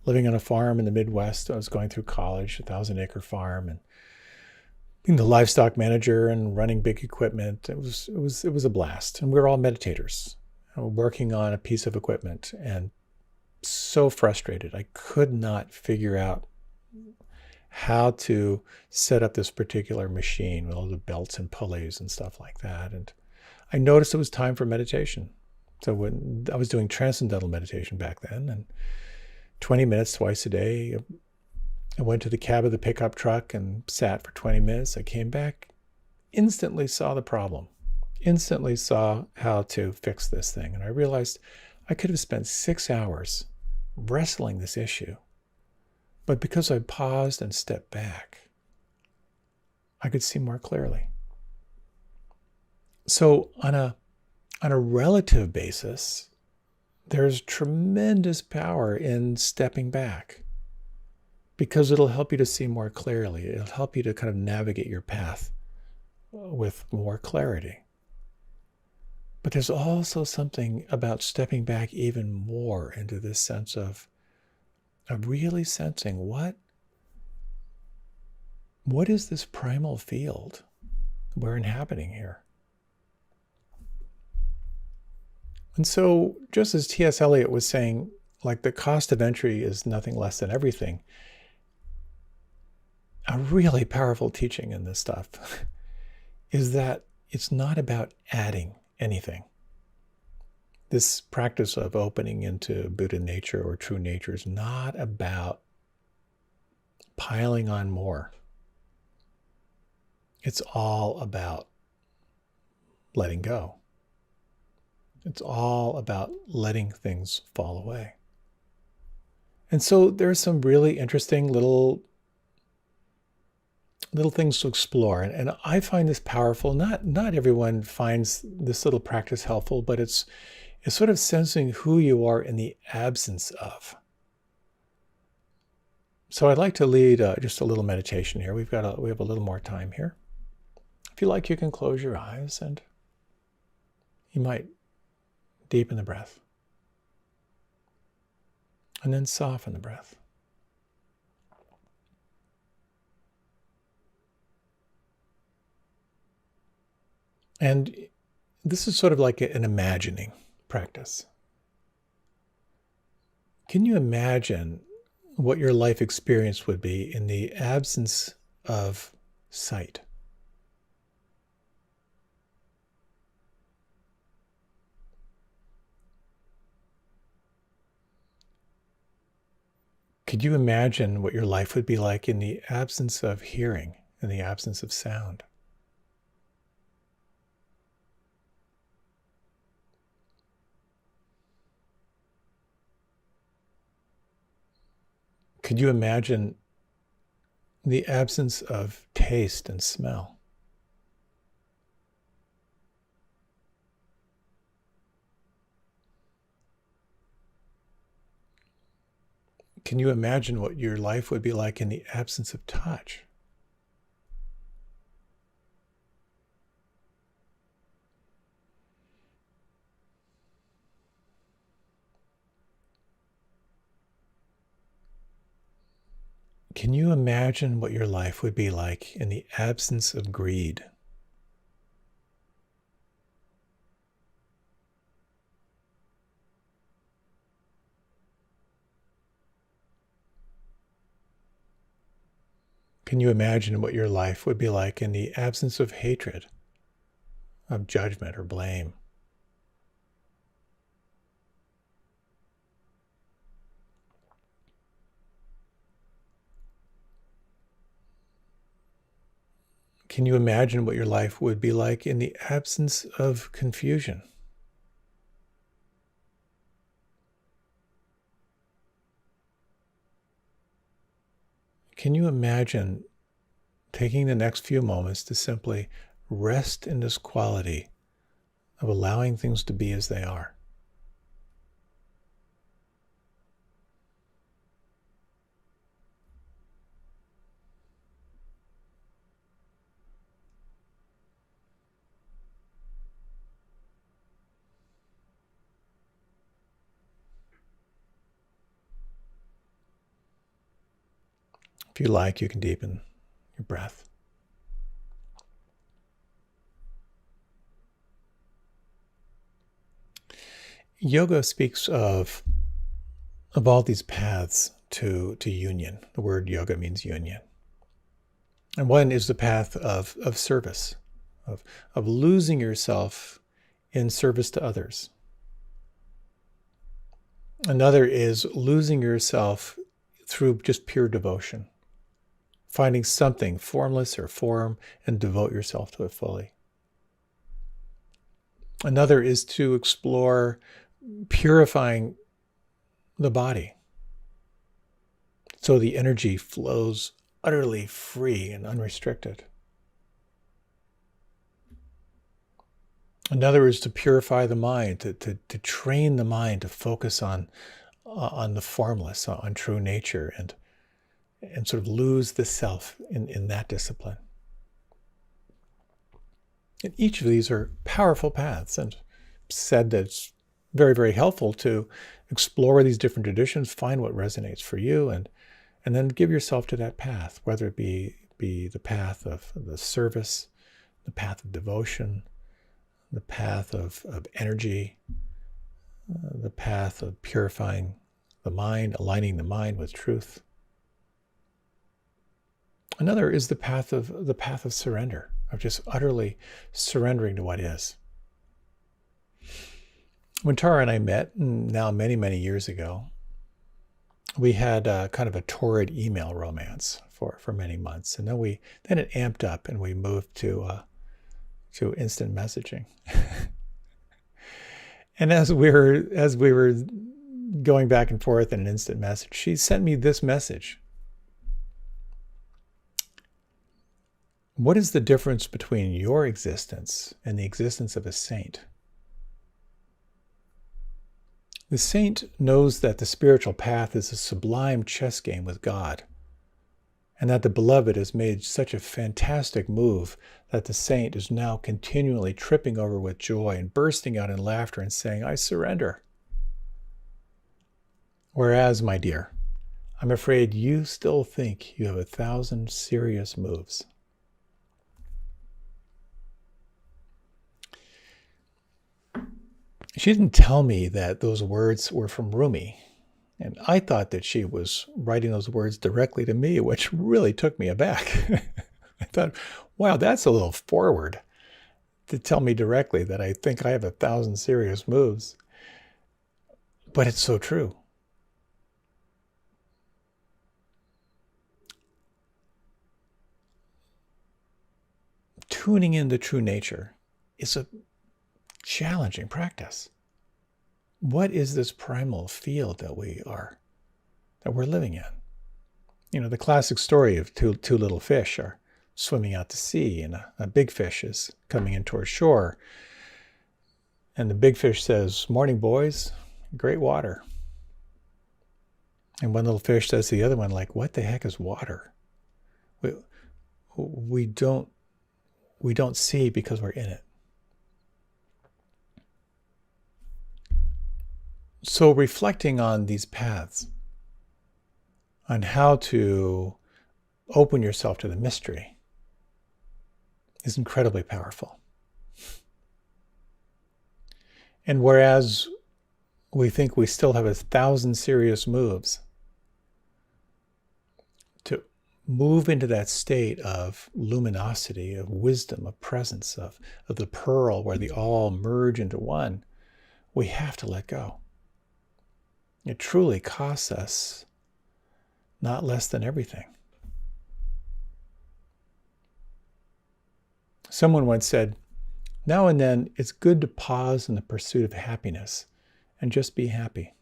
Living on a farm in the Midwest, I was going through college, 1,000-acre farm, and being the livestock manager and running big equipment. It was a blast, and we were all meditators, working on a piece of equipment, and so frustrated. I could not figure out how to set up this particular machine with all the belts and pulleys and stuff like that. And I noticed it was time for meditation. So when I was doing transcendental meditation back then, and 20 minutes twice a day, I went to the cab of the pickup truck and sat for 20 minutes. I came back, instantly saw the problem, instantly saw how to fix this thing. And I realized I could have spent 6 hours wrestling this issue. But because I paused and stepped back, I could see more clearly. So on a relative basis, there's tremendous power in stepping back because it'll help you to see more clearly. It'll help you to kind of navigate your path with more clarity. But there's also something about stepping back even more into this sense of really sensing what is this primal field we're inhabiting here. And so, just as T.S. Eliot was saying, like the cost of entry is nothing less than everything, a really powerful teaching in this stuff is that it's not about adding anything. This practice of opening into Buddha nature or true nature is not about piling on more. It's all about letting go. It's all about letting things fall away. And so there's some really interesting little things to explore. And I find this powerful. Not everyone finds this little practice helpful, but it's sort of sensing who you are in the absence of. So I'd like to lead just a little meditation here. We have a little more time here. If you like, you can close your eyes and you might deepen the breath. And then soften the breath. And this is sort of like an imagining practice. Can you imagine what your life experience would be in the absence of sight? Could you imagine what your life would be like in the absence of hearing, in the absence of sound? Could you imagine the absence of taste and smell? Can you imagine what your life would be like in the absence of touch? Can you imagine what your life would be like in the absence of greed? Can you imagine what your life would be like in the absence of hatred, of judgment or blame? Can you imagine what your life would be like in the absence of confusion? Can you imagine taking the next few moments to simply rest in this quality of allowing things to be as they are? If you like, you can deepen your breath. Yoga speaks of all these paths to union. The word yoga means union. And one is the path of service, of losing yourself in service to others. Another is losing yourself through just pure devotion. Finding something formless or form and devote yourself to it fully. Another is to explore purifying the body so the energy flows utterly free and unrestricted. Another is to purify the mind, to train the mind to focus on the formless, on true nature, and sort of lose the self in that discipline. And each of these are powerful paths, and said that it's very, very helpful to explore these different traditions, find what resonates for you, and then give yourself to that path, whether it be the path of the service, the path of devotion, the path of energy, the path of purifying the mind, aligning the mind with truth. Another is the path of surrender, of just utterly surrendering to what is. When Tara and I met, now many, many years ago, we had kind of a torrid email romance for many months, and then it amped up, and we moved to instant messaging. And as we were going back and forth in an instant message, she sent me this message. What is the difference between your existence and the existence of a saint? The saint knows that the spiritual path is a sublime chess game with God, and that the beloved has made such a fantastic move that the saint is now continually tripping over with joy and bursting out in laughter and saying, "I surrender." Whereas, my dear, I'm afraid you still think you have 1,000 serious moves. She didn't tell me that those words were from Rumi, and I thought that she was writing those words directly to me, which really took me aback. I thought, wow, that's a little forward to tell me directly that I think I have 1,000 serious moves. But it's so true. Tuning into true nature is a challenging practice. What is this primal field that we're living in? You know, the classic story of two little fish are swimming out to sea, and a big fish is coming in toward shore. And the big fish says, "Morning, boys, great water." And one little fish says to the other one, like, "What the heck is water? We don't see because we're in it." So reflecting on these paths, on how to open yourself to the mystery, is incredibly powerful. And whereas we think we still have 1,000 serious moves, to move into that state of luminosity, of wisdom, of presence, of the pearl where they all merge into one, we have to let go. It truly costs us not less than everything. Someone once said, "Now and then it's good to pause in the pursuit of happiness and just be happy."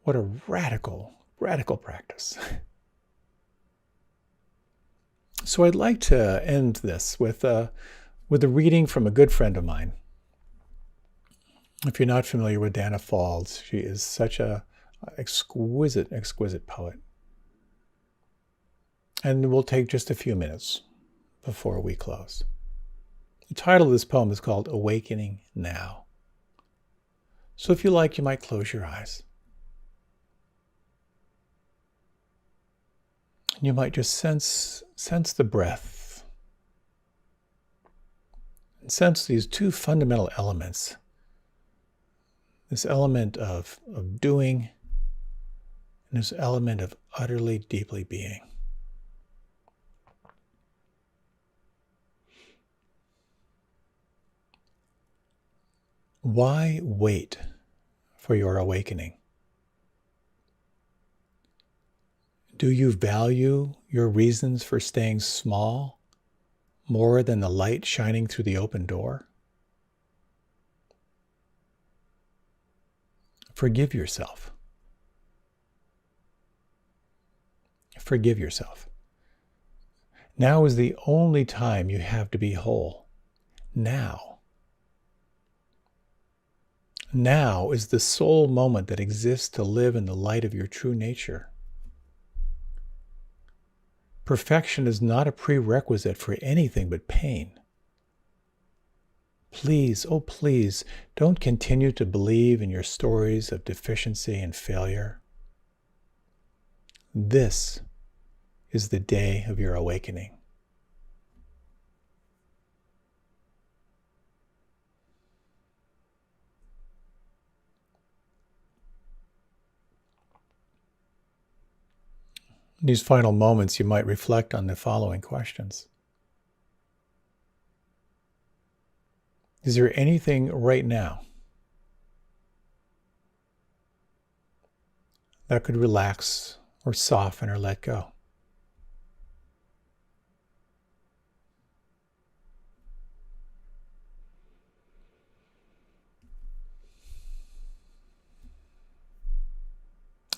What a radical practice. So I'd like to end this with a reading from a good friend of mine. If you're not familiar with Dana Falls, she is such a exquisite poet. And we'll take just a few minutes before we close. The title of this poem is called "Awakening Now." So if you like, you might close your eyes. You might just sense the breath. And sense these two fundamental elements. This element of doing, and this element of utterly, deeply being. Why wait for your awakening? Do you value your reasons for staying small more than the light shining through the open door? Forgive yourself. forgive yourself. Now is the only time you have to be whole. Now. Now is the sole moment that exists to live in the light of your true nature. Perfection is not a prerequisite for anything but pain. Please, oh please, don't continue to believe in your stories of deficiency and failure. This is the day of your awakening. In these final moments, you might reflect on the following questions. Is there anything right now that could relax or soften or let go?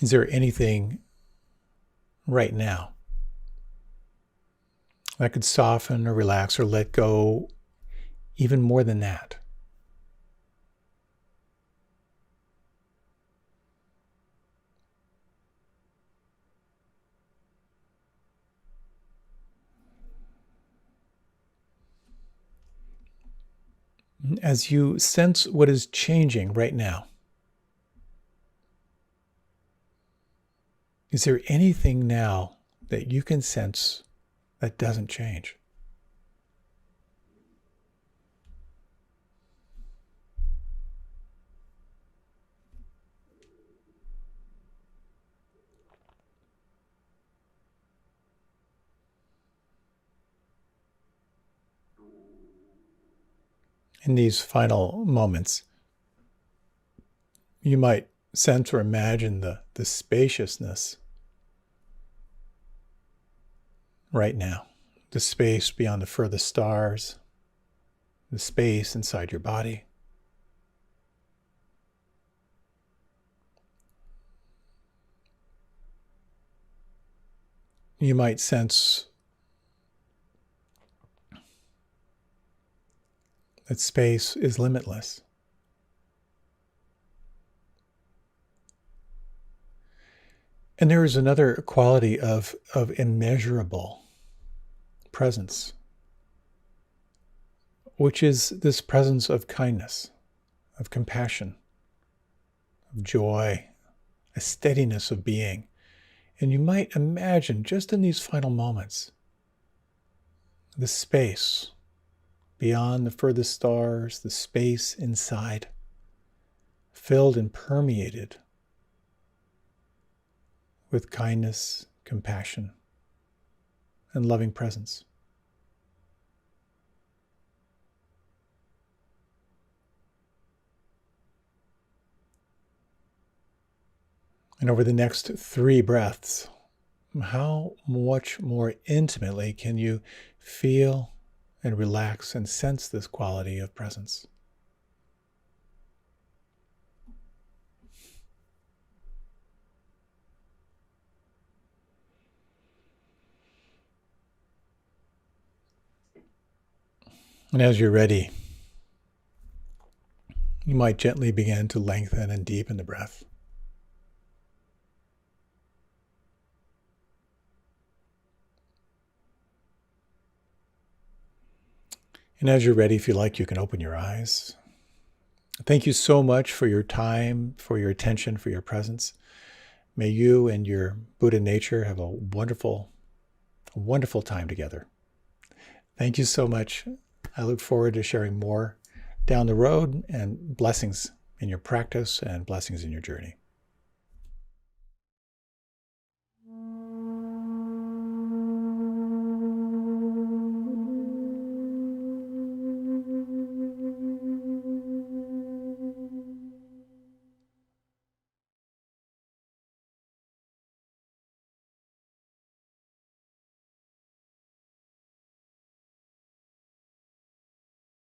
Is there anything right now that could soften or relax or let go even more than that? As you sense what is changing right now, is there anything now that you can sense that doesn't change? In these final moments, you might sense or imagine the spaciousness right now, the space beyond the furthest stars, the space inside your body. You might sense that space is limitless. And there is another quality of immeasurable presence, which is this presence of kindness, of compassion, of joy, a steadiness of being. And you might imagine, just in these final moments, the space beyond the furthest stars, the space inside, filled and permeated with kindness, compassion, and loving presence. And over the next 3 breaths, how much more intimately can you feel and relax and sense this quality of presence? And as you're ready, you might gently begin to lengthen and deepen the breath. And as you're ready, if you like, you can open your eyes. Thank you so much for your time, for your attention, for your presence. May you and your Buddha nature have a wonderful time together. Thank you so much. I look forward to sharing more down the road, and blessings in your practice and blessings in your journey.